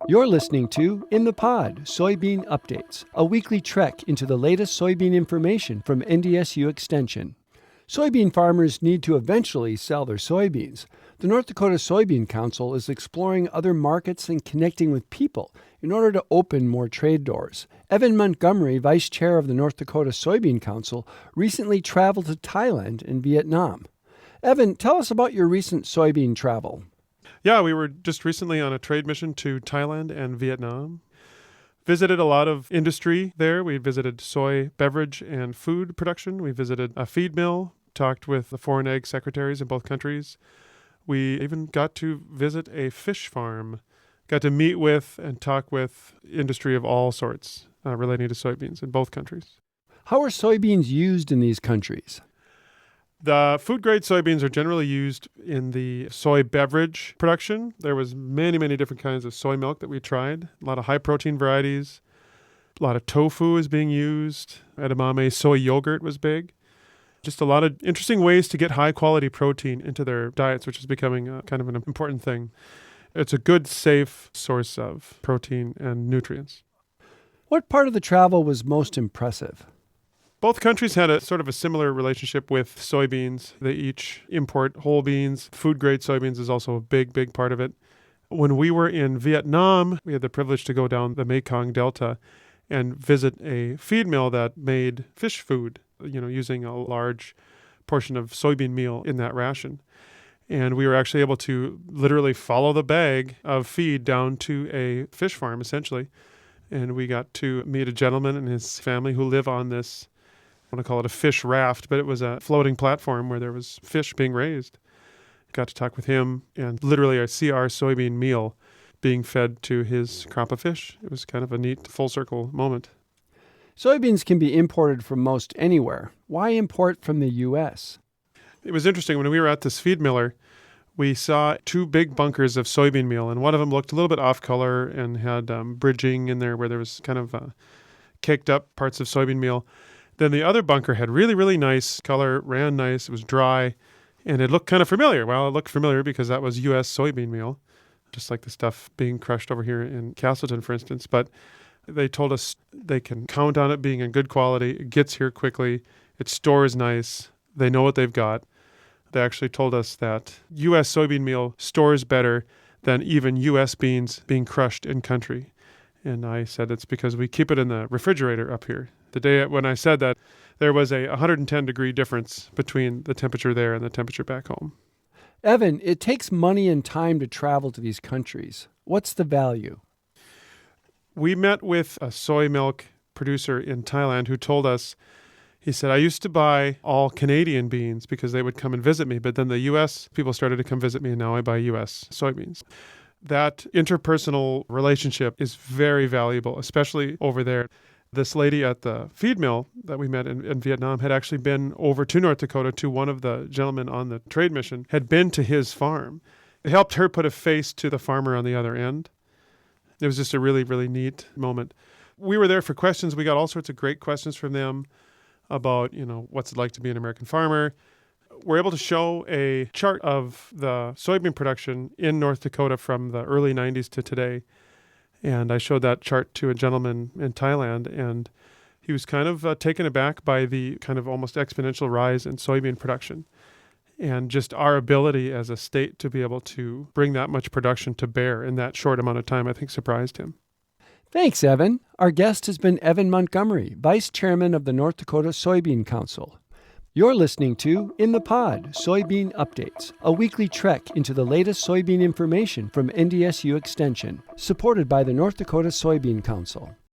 You're listening to In the Pod, Soybean Updates, a weekly trek into the latest soybean information from NDSU Extension. Soybean farmers need to eventually sell their soybeans. The North Dakota Soybean Council is exploring other markets and connecting with people in order to open more trade doors. Evan Montgomery, vice chair of the North Dakota Soybean Council, recently traveled to Thailand and Vietnam. Evan, tell us about your recent soybean travel. Yeah, we were just recently on a trade mission to Thailand and Vietnam. Visited a lot of industry there. We visited soy beverage and food production. We visited a feed mill, talked with the foreign ag secretaries in both countries. We even got to visit a fish farm, got to meet with and talk with industry of all sorts relating to soybeans in both countries. How are soybeans used in these countries? The food-grade soybeans are generally used in the soy beverage production. There was many different kinds of soy milk that we tried. A lot of high-protein varieties. A lot of tofu is being used. Edamame soy yogurt was big. Just a lot of interesting ways to get high-quality protein into their diets, which is becoming kind of an important thing. It's a good, safe source of protein and nutrients. What part of the travel was most impressive? Both countries had a sort of a similar relationship with soybeans. They each import whole beans. Food-grade soybeans is also a big part of it. When we were in Vietnam, we had the privilege to go down the Mekong Delta and visit a feed mill that made fish food, using a large portion of soybean meal in that ration. And we were actually able to literally follow the bag of feed down to a fish farm, essentially. And we got to meet a gentleman and his family who live on this, I want to call it a fish raft, but it was a floating platform where there was fish being raised. Got to talk with him and literally I see our soybean meal being fed to his crop of fish. It was kind of a neat full circle moment. Soybeans can be imported from most anywhere. Why import from the U.S.? It was interesting. When we were at this feed miller, we saw two big bunkers of soybean meal, and one of them looked a little bit off color and had bridging in there where there was kind of caked up parts of soybean meal. Then the other bunker had really nice color, ran nice, it was dry, and it looked kind of familiar. Well, it looked familiar because that was U.S. soybean meal, just like the stuff being crushed over here in Castleton, for instance. But they told us they can count on it being in good quality. It gets here quickly. It stores nice. They know what they've got. They actually told us that U.S. soybean meal stores better than even U.S. beans being crushed in country. And I said it's because we keep it in the refrigerator up here. The day when I said that, there was a 110-degree difference between the temperature there and the temperature back home. Evan, it takes money and time to travel to these countries. What's the value? We met with a soy milk producer in Thailand who told us, he said, I used to buy all Canadian beans because they would come and visit me, but then the U.S. people started to come visit me, and now I buy U.S. soybeans. That interpersonal relationship is very valuable, especially over there. This lady at the feed mill that we met in Vietnam had actually been over to North Dakota to one of the gentlemen on the trade mission, had been to his farm. It helped her put a face to the farmer on the other end. It was just a really neat moment. We were there for questions. We got all sorts of great questions from them about, what's it like to be an American farmer. We're able to show a chart of the soybean production in North Dakota from the early 90s to today. And I showed that chart to a gentleman in Thailand, and he was kind of taken aback by the kind of almost exponential rise in soybean production. And just our ability as a state to be able to bring that much production to bear in that short amount of time, I think surprised him. Thanks, Evan. Our guest has been Evan Montgomery, Vice Chairman of the North Dakota Soybean Council. You're listening to In the Pod, Soybean Updates, a weekly trek into the latest soybean information from NDSU Extension, supported by the North Dakota Soybean Council.